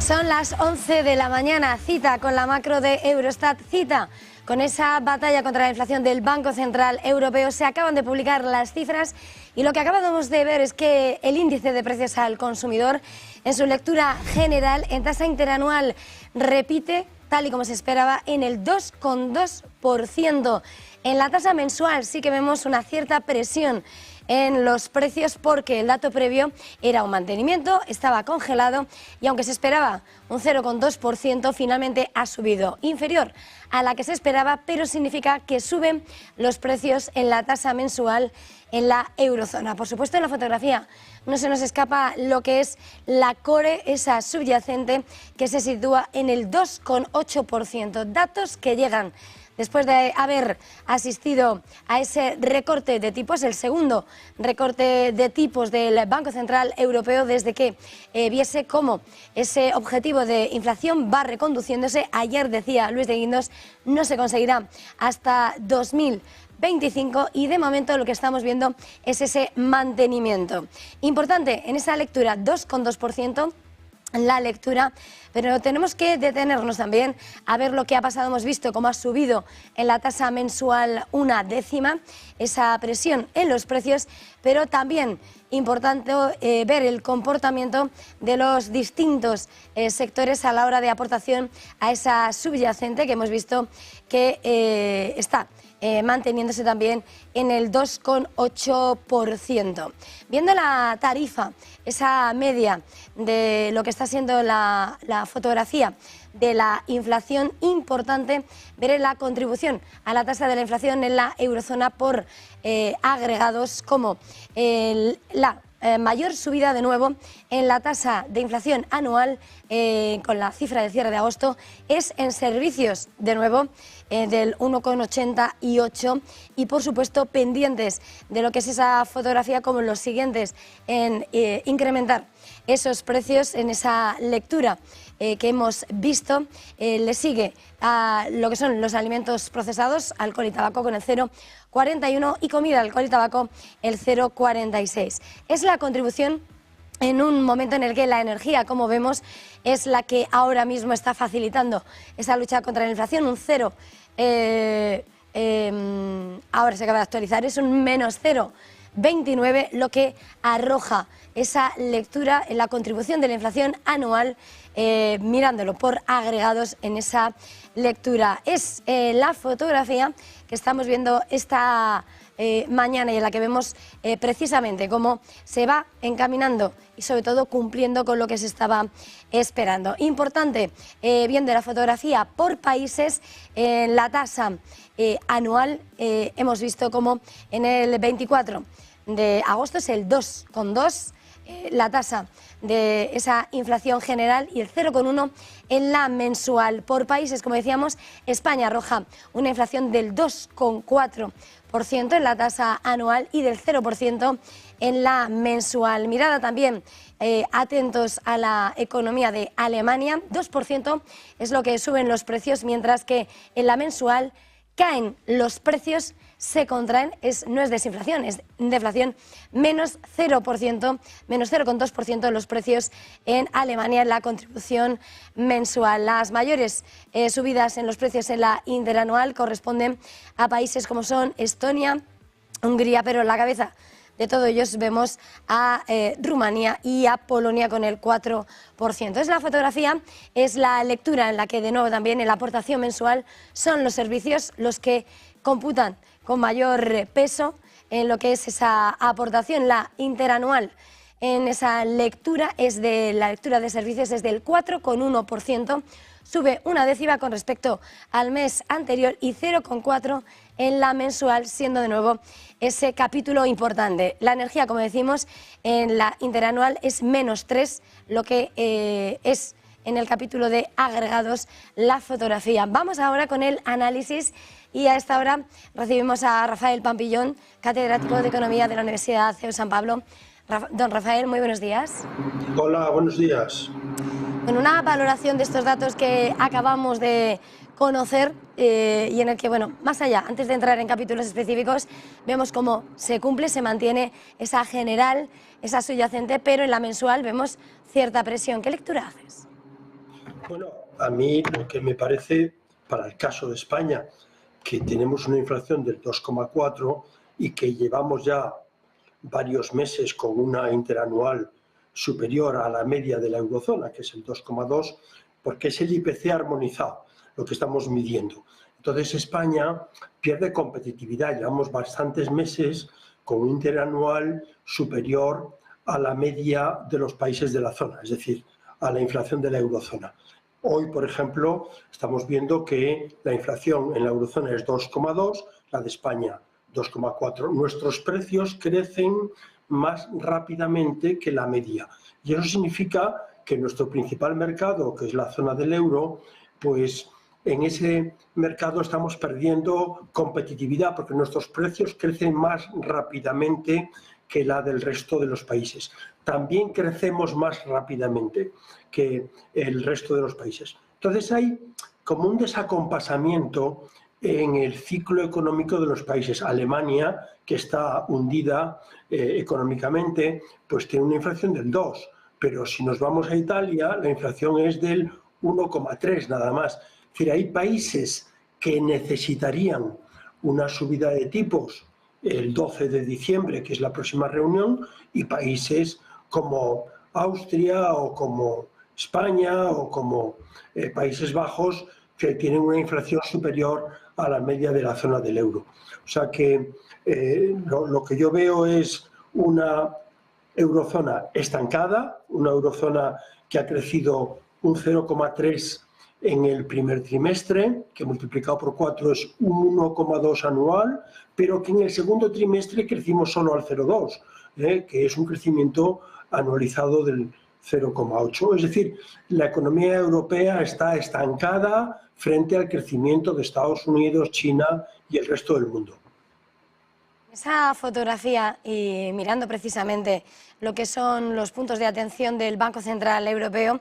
Son las 11 de la mañana, cita con la macro de Eurostat, cita con esa batalla contra la inflación del Banco Central Europeo. Se acaban de publicar las cifras y lo que acabamos de ver es que el índice de precios al consumidor en su lectura general en tasa interanual repite, tal y como se esperaba, en el 2,2%. En la tasa mensual sí que vemos una cierta presión en los precios porque el dato previo era un mantenimiento, estaba congelado y aunque se esperaba un 0,2%, finalmente ha subido, inferior a la que se esperaba, pero significa que suben los precios en la tasa mensual en la eurozona. Por supuesto, en la fotografía no se nos escapa lo que es la core, esa subyacente que se sitúa en el 2,8%. Datos que llegan después de haber asistido a ese recorte de tipos, el segundo recorte de tipos del Banco Central Europeo desde que viese cómo ese objetivo de inflación va reconduciéndose. Ayer decía Luis de Guindos, no se conseguirá hasta 2025 y de momento lo que estamos viendo es ese mantenimiento. Importante en esa lectura, 2,2%. La lectura, pero tenemos que detenernos también a ver lo que ha pasado. Hemos visto cómo ha subido en la tasa mensual una décima, esa presión en los precios, pero también importante ver el comportamiento de los distintos sectores a la hora de aportación a esa subyacente que hemos visto que está manteniéndose también en el 2,8%. Viendo la tarifa, esa media de lo que está siendo la fotografía de la inflación, importante ver la contribución a la tasa de la inflación en la eurozona por agregados como la mayor subida de nuevo en la tasa de inflación anual con la cifra de cierre de agosto es en servicios de nuevo del 1,88 y por supuesto pendientes de lo que es esa fotografía como los siguientes en incrementar esos precios en esa lectura que hemos visto. Le sigue a lo que son los alimentos procesados, alcohol y tabaco con el 0,41 y comida, alcohol y tabaco el 0,46. Es la contribución en un momento en el que la energía, como vemos, es la que ahora mismo está facilitando esa lucha contra la inflación, un 0, ahora se acaba de actualizar, es un menos 0,29, lo que arroja esa lectura en la contribución de la inflación anual, mirándolo por agregados en esa lectura. Es la fotografía que estamos viendo esta mañana y en la que vemos precisamente cómo se va encaminando y sobre todo cumpliendo con lo que se estaba esperando. Importante, viendo la fotografía por países, la tasa anual hemos visto como en el 24 de agosto es el 2,2%, la tasa de esa inflación general y el 0,1 en la mensual. Por países, como decíamos, España arroja una inflación del 2,4% en la tasa anual y del 0% en la mensual. Mirada también atentos a la economía de Alemania, 2% es lo que suben los precios, mientras que en la mensual caen los precios, se contraen, no es desinflación, es deflación, menos 0%, menos 0,2% los precios en Alemania en la contribución mensual. Las mayores subidas en los precios en la interanual corresponden a países como son Estonia, Hungría, pero en la cabeza de todos ellos vemos a Rumanía y a Polonia con el 4%. Es la fotografía, es la lectura en la que de nuevo también en la aportación mensual son los servicios los que computan con mayor peso en lo que es esa aportación. La interanual en esa lectura es de la lectura de servicios es del 4,1%, sube una décima con respecto al mes anterior y 0,4 en la mensual, siendo de nuevo ese capítulo importante. La energía, como decimos, en la interanual es menos 3, lo que es en el capítulo de agregados la fotografía. Vamos ahora con el análisis y a esta hora recibimos a Rafael Pampillón, catedrático de Economía de la Universidad CEU San Pablo. Don Rafael, muy buenos días. Hola, buenos días. Con una valoración de estos datos que acabamos de conocer y en el que, bueno, más allá, antes de entrar en capítulos específicos, vemos cómo se cumple, se mantiene esa general, esa subyacente, pero en la mensual vemos cierta presión. ¿Qué lectura haces? Bueno, a mí lo que me parece, para el caso de España, que tenemos una inflación del 2,4 y que llevamos ya varios meses con una interanual superior a la media de la eurozona, que es el 2,2, porque es el IPC armonizado, lo que estamos midiendo. Entonces España pierde competitividad, llevamos bastantes meses con un interanual superior a la media de los países de la zona, es decir, a la inflación de la eurozona. Hoy, por ejemplo, estamos viendo que la inflación en la eurozona es 2,2, la de España 2,4. Nuestros precios crecen más rápidamente que la media. Y eso significa que nuestro principal mercado, que es la zona del euro, pues en ese mercado estamos perdiendo competitividad porque nuestros precios crecen más rápidamente que la del resto de los países. También crecemos más rápidamente que el resto de los países. Entonces hay como un desacompasamiento en el ciclo económico de los países. Alemania, que está hundida económicamente, pues tiene una inflación del 2, pero si nos vamos a Italia, la inflación es del 1,3 nada más. Es decir, hay países que necesitarían una subida de tipos el 12 de diciembre, que es la próxima reunión, y países como Austria o como España o como Países Bajos, que tienen una inflación superior a la media de la zona del euro. O sea que lo que yo veo es una eurozona estancada, una eurozona que ha crecido un 0,3 en el primer trimestre, que multiplicado por 4 es un 1,2 anual, pero que en el segundo trimestre crecimos solo al 0,2, que es un crecimiento anualizado del 0,8. Es decir, la economía europea está estancada frente al crecimiento de Estados Unidos, China y el resto del mundo. Esa fotografía, y mirando precisamente lo que son los puntos de atención del Banco Central Europeo,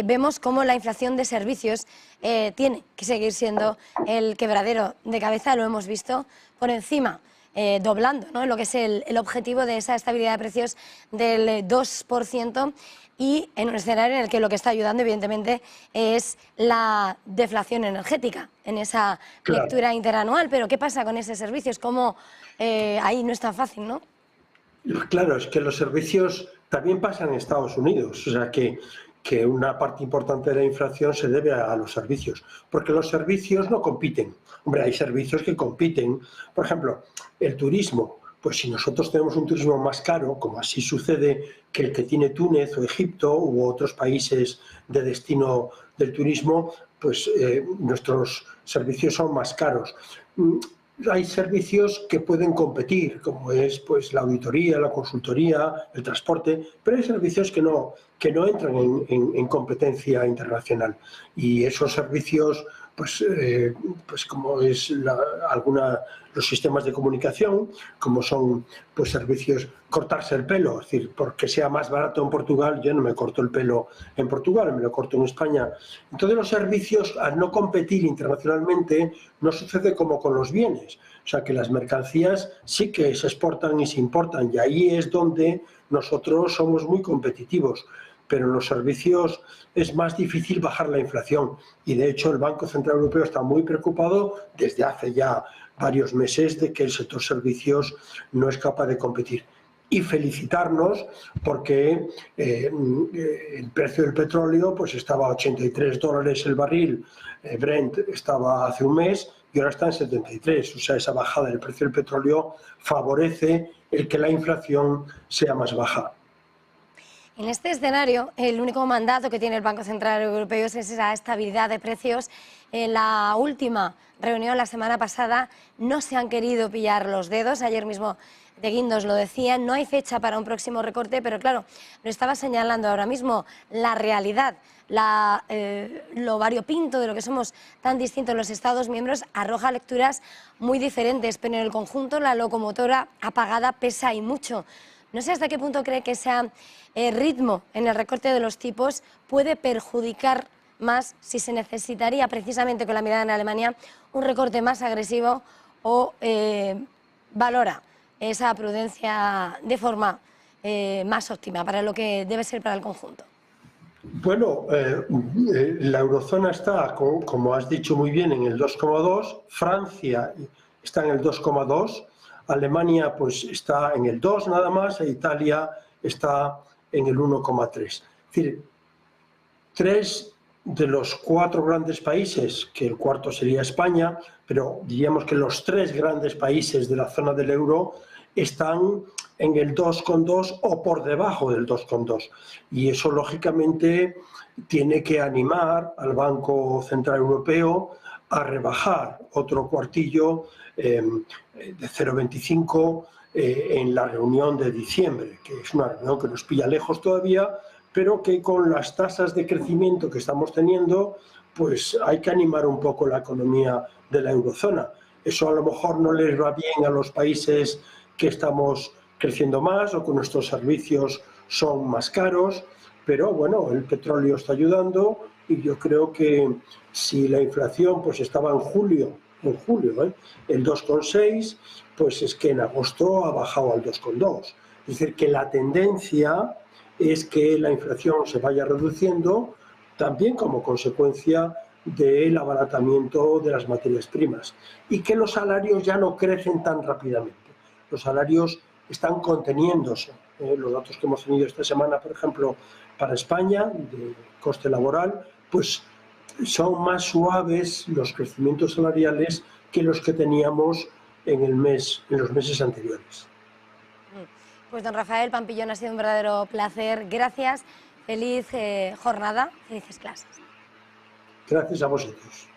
vemos cómo la inflación de servicios tiene que seguir siendo el quebradero de cabeza. Lo hemos visto por encima, doblando, ¿no?, lo que es el objetivo de esa estabilidad de precios del 2%, y en un escenario en el que lo que está ayudando, evidentemente, es la deflación energética en esa lectura interanual. Pero ¿qué pasa con esos servicios? ¿Cómo ahí no es tan fácil, no? Claro, es que los servicios también pasan en Estados Unidos, o sea que una parte importante de la inflación se debe a los servicios, porque los servicios no compiten. Hombre, hay servicios que compiten, por ejemplo, el turismo. Pues si nosotros tenemos un turismo más caro, como así sucede que el que tiene Túnez o Egipto u otros países de destino del turismo, pues nuestros servicios son más caros. Hay servicios que pueden competir, como es pues la auditoría, la consultoría, el transporte, pero hay servicios que no entran en competencia internacional. Y esos servicios, pues como es los sistemas de comunicación, como son pues servicios, cortarse el pelo, es decir, porque sea más barato en Portugal, yo no me corto el pelo en Portugal, me lo corto en España. Entonces los servicios, al no competir internacionalmente, no sucede como con los bienes. O sea que las mercancías sí que se exportan y se importan, y ahí es donde nosotros somos muy competitivos. Pero en los servicios es más difícil bajar la inflación, y de hecho el Banco Central Europeo está muy preocupado desde hace ya varios meses de que el sector servicios no es capaz de competir. Y felicitarnos porque el precio del petróleo pues estaba a $83 el barril, Brent estaba hace un mes y ahora está en 73. O sea, esa bajada del precio del petróleo favorece el que la inflación sea más baja. En este escenario, el único mandato que tiene el Banco Central Europeo es esa estabilidad de precios. En la última reunión, la semana pasada, no se han querido pillar los dedos. Ayer mismo de Guindos lo decía, no hay fecha para un próximo recorte, pero claro, lo estaba señalando ahora mismo, la realidad, lo variopinto de lo que somos tan distintos los Estados miembros, arroja lecturas muy diferentes, pero en el conjunto la locomotora apagada pesa y mucho. No sé hasta qué punto cree que ese ritmo en el recorte de los tipos puede perjudicar más, si se necesitaría precisamente con la mirada en Alemania un recorte más agresivo, o valora esa prudencia de forma más óptima para lo que debe ser para el conjunto. Bueno, la eurozona está, como has dicho muy bien, en el 2,2, Francia está en el 2,2, Alemania pues está en el 2 nada más, e Italia está en el 1,3. Es decir, 3 de los 4 grandes países, que el cuarto sería España, pero diríamos que los 3 grandes países de la zona del euro están en el 2,2 o por debajo del 2,2. Y eso, lógicamente, tiene que animar al Banco Central Europeo a rebajar otro cuartillo de 0,25 en la reunión de diciembre, que es una reunión que nos pilla lejos todavía, pero que con las tasas de crecimiento que estamos teniendo, pues hay que animar un poco la economía de la eurozona. Eso a lo mejor no les va bien a los países que estamos creciendo más o que nuestros servicios son más caros, pero bueno, el petróleo está ayudando y yo creo que si la inflación pues estaba en julio, el 2,6, pues es que en agosto ha bajado al 2,2. Es decir, que la tendencia es que la inflación se vaya reduciendo también como consecuencia del abaratamiento de las materias primas y que los salarios ya no crecen tan rápidamente. Los salarios están conteniéndose. Los datos que hemos tenido esta semana, por ejemplo, para España, de coste laboral, pues son más suaves los crecimientos salariales que los que teníamos en los meses anteriores. Pues don Rafael Pampillón, ha sido un verdadero placer. Gracias, feliz jornada, felices clases. Gracias a vosotros.